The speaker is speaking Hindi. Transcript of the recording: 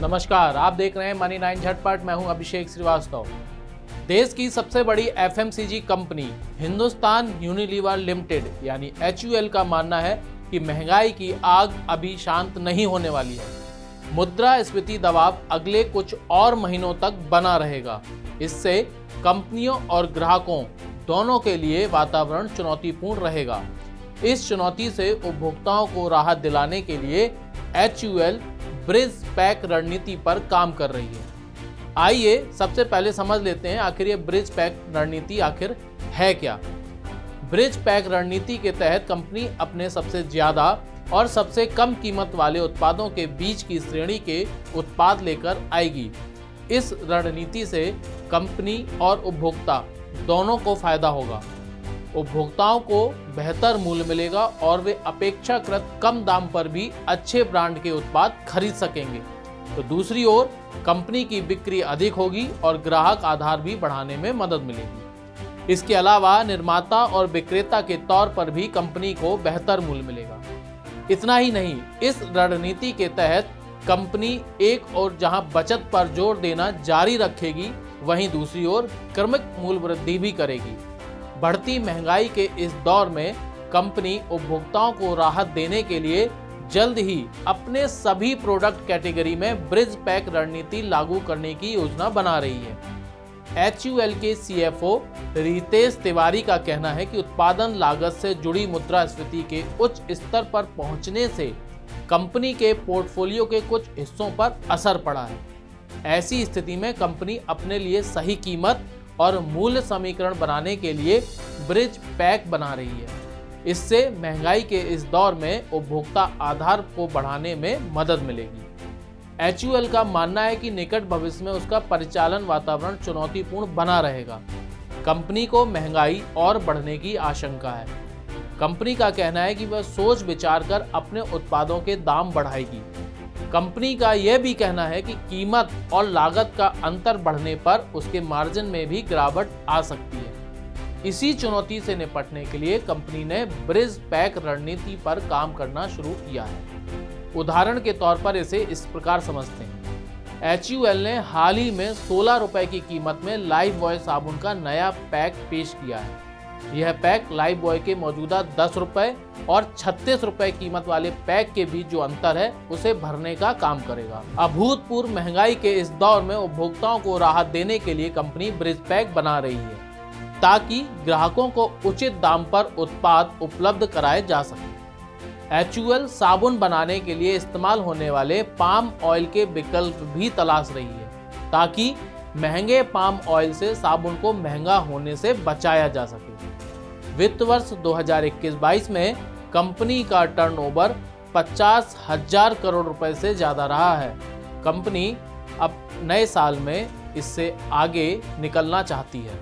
नमस्कार, आप देख रहे हैं मनी 9 झटपट। मैं हूं अभिषेक श्रीवास्तव। देश की सबसे बड़ी FMCG company Hindustan Unilever limited यानी HUL का मानना है कि महंगाई की आग अभी शांत नहीं होने वाली है। मुद्रास्फीति दबाव अगले कुछ और महीनों तक बना रहेगा। इससे कंपनियों और ग्राहकों दोनों के लिए वातावरण चुनौतीपूर्ण रहेगा। इस चुनौती से उपभोक्ताओं को राहत दिलाने के लिए HUL ब्रिज पैक रणनीति पर काम कर रही है। आइए सबसे पहले समझ लेते हैं आखिर ये ब्रिज पैक रणनीति आखिर है क्या। ब्रिज पैक रणनीति के तहत कंपनी अपने सबसे ज्यादा और सबसे कम कीमत वाले उत्पादों के बीच की श्रेणी के उत्पाद लेकर आएगी। इस रणनीति से कंपनी और उपभोक्ता दोनों को फायदा होगा। उपभोक्ताओं को बेहतर मूल्य मिलेगा और वे अपेक्षाकृत कम दाम पर भी अच्छे ब्रांड के उत्पाद खरीद सकेंगे। तो दूसरी ओर कंपनी की बिक्री अधिक होगी और ग्राहक आधार भी बढ़ाने में मदद मिलेगी। इसके अलावा निर्माता और विक्रेता के तौर पर भी कंपनी को बेहतर मूल्य मिलेगा। इतना ही नहीं, इस रणनीति के तहत कंपनी एक ओर जहां बचत पर जोर देना जारी रखेगी, वहीं दूसरी ओर क्रमिक मूल्य वृद्धि भी करेगी। बढ़ती महंगाई के इस दौर में कंपनी उपभोक्ताओं को राहत देने के लिए जल्द ही अपने सभी प्रोडक्ट कैटेगरी में ब्रिज पैक रणनीति लागू करने की योजना बना रही है। HUL के CFO रितेश तिवारी का कहना है कि उत्पादन लागत से जुड़ी मुद्रास्फीति के उच्च स्तर पर पहुंचने से कंपनी के पोर्टफोलियो के कुछ हिस्सों पर असर पड़ा है। ऐसी स्थिति में कंपनी अपने लिए सही कीमत और मूल्य समीकरण बनाने के लिए ब्रिज पैक बना रही है। इससे महंगाई के इस दौर में उपभोक्ता आधार को बढ़ाने में मदद मिलेगी। HUL का मानना है कि निकट भविष्य में उसका परिचालन वातावरण चुनौतीपूर्ण बना रहेगा। कंपनी को महंगाई और बढ़ने की आशंका है। कंपनी का कहना है कि वह सोच विचार कर अपने उत्पादों के दाम बढ़ाएगी। कंपनी का यह भी कहना है कि कीमत और लागत का अंतर बढ़ने पर उसके मार्जिन में भी गिरावट आ सकती है। इसी चुनौती से निपटने के लिए कंपनी ने ब्रिज पैक रणनीति पर काम करना शुरू किया है। उदाहरण के तौर पर इसे इस प्रकार समझते हैं। HUL ने हाल ही में 16 रुपए की कीमत में लाइफ बॉय साबुन का नया पैक पेश किया है। यह पैक लाइफ बॉय के मौजूदा 10 रुपए और 36 रुपए कीमत वाले पैक के बीच जो अंतर है उसे भरने का काम करेगा। अभूतपूर्व महंगाई के इस दौर में उपभोक्ताओं को राहत देने के लिए कंपनी ब्रिज पैक बना रही है ताकि ग्राहकों को उचित दाम पर उत्पाद उपलब्ध कराए जा सके। HUL साबुन बनाने के लिए इस्तेमाल होने वाले पाम ऑयल के विकल्प भी तलाश रही है ताकि महंगे पाम ऑयल से साबुन को महंगा होने से बचाया जा सके। वित्त वर्ष 2021-22 में कंपनी का टर्नओवर 50,000 करोड़ रुपए से ज्यादा रहा है। कंपनी अब नए साल में इससे आगे निकलना चाहती है।